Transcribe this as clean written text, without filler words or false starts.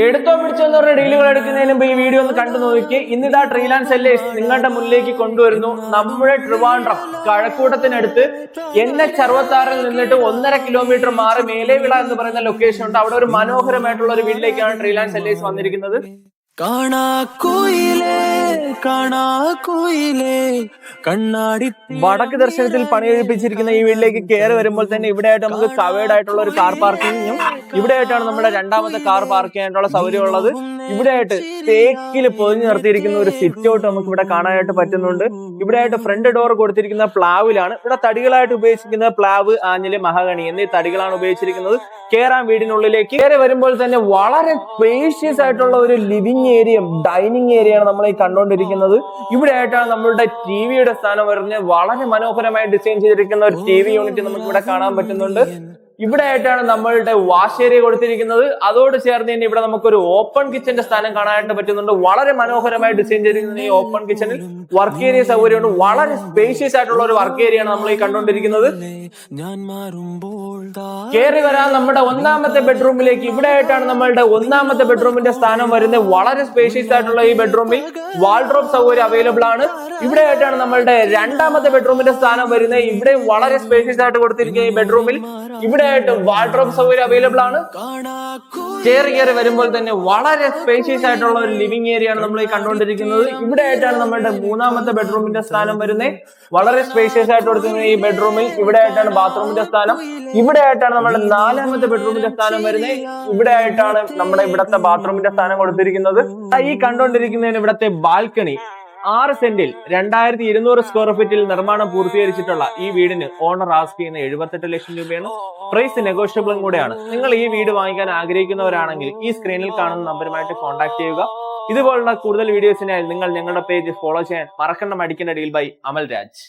എടുത്തോ പിടിച്ചോ എന്ന് പറഞ്ഞ ഡീലുകൾ എടുക്കുന്നതിന് മുമ്പ് ഈ വീഡിയോ ഒന്ന് കണ്ടു നോക്കി. ഇന്നിതാ ട്രീലാൻഡ് സെല്ലേഴ്സ് നിങ്ങളുടെ മുന്നിലേക്ക് കൊണ്ടുവരുന്നു നമ്മുടെ ട്രിവാൻഡ്രം കഴക്കൂട്ടത്തിനടുത്ത് NH66 നിന്നിട്ട് 1.5 കിലോമീറ്റർ മാറി മേലേവിള എന്ന് പറയുന്ന ലൊക്കേഷൻ ഉണ്ട്. അവിടെ ഒരു മനോഹരമായിട്ടുള്ള ഒരു വീട്ടിലേക്കാണ് ട്രീലാൻഡ് സെല്ലേഴ്സ് വന്നിരിക്കുന്നത്. വടക്ക് ദർശനത്തിൽ പണിയെടുപ്പിച്ചിരിക്കുന്ന ഈ വീട്ടിലേക്ക് കയറി വരുമ്പോൾ തന്നെ ഇവിടെയായിട്ട് നമുക്ക് കവേർഡ് ആയിട്ടുള്ള ഒരു കാർ പാർക്കിങ്ങും ഇവിടെയായിട്ടാണ് നമ്മുടെ രണ്ടാമത്തെ കാർ പാർക്ക് ചെയ്യാനുള്ള സൗകര്യം ഉള്ളത്. ഇവിടെയായിട്ട് തേക്കിൽ പൊതിഞ്ഞു നിർത്തിയിരിക്കുന്ന ഒരു സിറ്റ് ഔട്ട് നമുക്ക് ഇവിടെ കാണാനായിട്ട് പറ്റുന്നുണ്ട്. ഇവിടെയായിട്ട് ഫ്രണ്ട് ഡോർ കൊടുത്തിരിക്കുന്ന പ്ലാവിലാണ്. ഇവിടെ തടികളായിട്ട് ഉപയോഗിച്ചിരിക്കുന്ന പ്ലാവ്, ആഞ്ഞില്, മഹാഗണി എന്നീ തടികളാണ് ഉപയോഗിച്ചിരിക്കുന്നത്. കേറാൻ വീടിനുള്ളിലേക്ക് കയറി വരുമ്പോൾ തന്നെ വളരെ സ്പേഷ്യസ് ആയിട്ടുള്ള ഒരു ലിവിംഗ് ഏരിയയും ഡൈനിങ് ഏരിയയാണ് നമ്മൾ ഈ കണ്ടുകൊണ്ടിരിക്കുന്നത്. ഇവിടെ ആയിട്ടാണ് നമ്മളുടെ ടിവിയുടെ സ്ഥാനം വരുന്നത്. വളരെ മനോഹരമായി ഡിസൈൻ ചെയ്തിരിക്കുന്ന ഒരു TV യൂണിറ്റ് നമുക്ക് ഇവിടെ കാണാൻ പറ്റുന്നുണ്ട്. ഇവിടെ ആയിട്ടാണ് നമ്മളുടെ വാഷ് ഏരിയ കൊടുത്തിരിക്കുന്നത്. അതോട് ചേർന്ന് തന്നെ ഇവിടെ നമുക്കൊരു ഓപ്പൺ കിച്ചന്റെ സ്ഥാനം കാണാനായിട്ട് പറ്റുന്നുണ്ട്. വളരെ മനോഹരമായി ഡിസൈൻ ചെയ്തിരിക്കുന്ന ഈ ഓപ്പൺ കിച്ചണിൽ വർക്ക് ഏരിയ സൗകര്യമുണ്ട്. വളരെ സ്പേഷ്യസ് ആയിട്ടുള്ള ഒരു വർക്ക് ഏരിയയാണ് നമ്മൾ ഈ കണ്ടുകൊണ്ടിരിക്കുന്നത്. കയറി വരാൻ നമ്മുടെ ഒന്നാമത്തെ ബെഡ്റൂമിലേക്ക് ഇവിടെ ആയിട്ടാണ് നമ്മളുടെ ഒന്നാമത്തെ ബെഡ്റൂമിന്റെ സ്ഥാനം വരുന്നത്. വളരെ സ്പേഷ്യസ് ആയിട്ടുള്ള ഈ ബെഡ്റൂമിൽ വാൾഡ്രോബ് സൗകര്യം അവൈലബിൾ ആണ്. ഇവിടെ ആയിട്ടാണ് നമ്മളുടെ രണ്ടാമത്തെ ബെഡ്റൂമിന്റെ സ്ഥാനം വരുന്നത്. ഇവിടെ വളരെ സ്പേഷ്യസ് ആയിട്ട് കൊടുത്തിരിക്കുന്ന ഈ ബെഡ്റൂമിൽ ഇവിടെ ആയിട്ട് വാൾഡ്രോബ് സൗകര്യം അവൈലബിൾ ആണ്. കയറി വരുമ്പോൾ തന്നെ വളരെ സ്പേഷ്യസ് ആയിട്ടുള്ള ഒരു ലിവിംഗ് ഏരിയ ആണ് നമ്മൾ ഈ കണ്ടുകൊണ്ടിരിക്കുന്നത്. ഇവിടെ ആയിട്ടാണ് നമ്മളുടെ മൂന്നാമത്തെ ബെഡ്റൂമിന്റെ സ്ഥാനം വരുന്നത്. വളരെ സ്പേഷ്യസ് ആയിട്ട് കൊടുക്കുന്ന ഈ ബെഡ്റൂമിൽ ഇവിടെ ആയിട്ടാണ് ബാത്റൂമിന്റെ സ്ഥാനം. ഇവിടെ ആയിട്ടാണ് നമ്മുടെ നാലാമത്തെ ബെഡ്റൂമിന്റെ സ്ഥാനം വരുന്നത്. ഇവിടെ ആയിട്ടാണ് നമ്മുടെ ഇവിടത്തെ ബാത്റൂമിന്റെ സ്ഥാനം കൊടുത്തിരിക്കുന്നത്. ഈ കണ്ടുകൊണ്ടിരിക്കുന്നതിന് ഇവിടത്തെ ബാൽക്കണി 6 സെന്റിൽ 2200 സ്ക്വയർ ഫീറ്റിൽ നിർമ്മാണം പൂർത്തീകരിച്ചിട്ടുള്ള ഈ വീടിന് ഓണർ ആസ്ക് ചെയ്യുന്ന 78 ലക്ഷം രൂപയാണ്. പ്രൈസ് നെഗോഷ്യബിളും കൂടെയാണ്. നിങ്ങൾ ഈ വീട് വാങ്ങിക്കാൻ ആഗ്രഹിക്കുന്നവരാണെങ്കിൽ ഈ സ്ക്രീനിൽ കാണുന്ന നമ്പറുമായിട്ട് കോൺടാക്ട് ചെയ്യുക. ഇതുപോലുള്ള കൂടുതൽ വീഡിയോസിനായി നിങ്ങൾ ഞങ്ങളുടെ പേജ് ഫോളോ ചെയ്യാൻ മറക്കണ്ട. മടിക്കേണ്ട ഡീൽ ബൈ അമൽ രാജ്.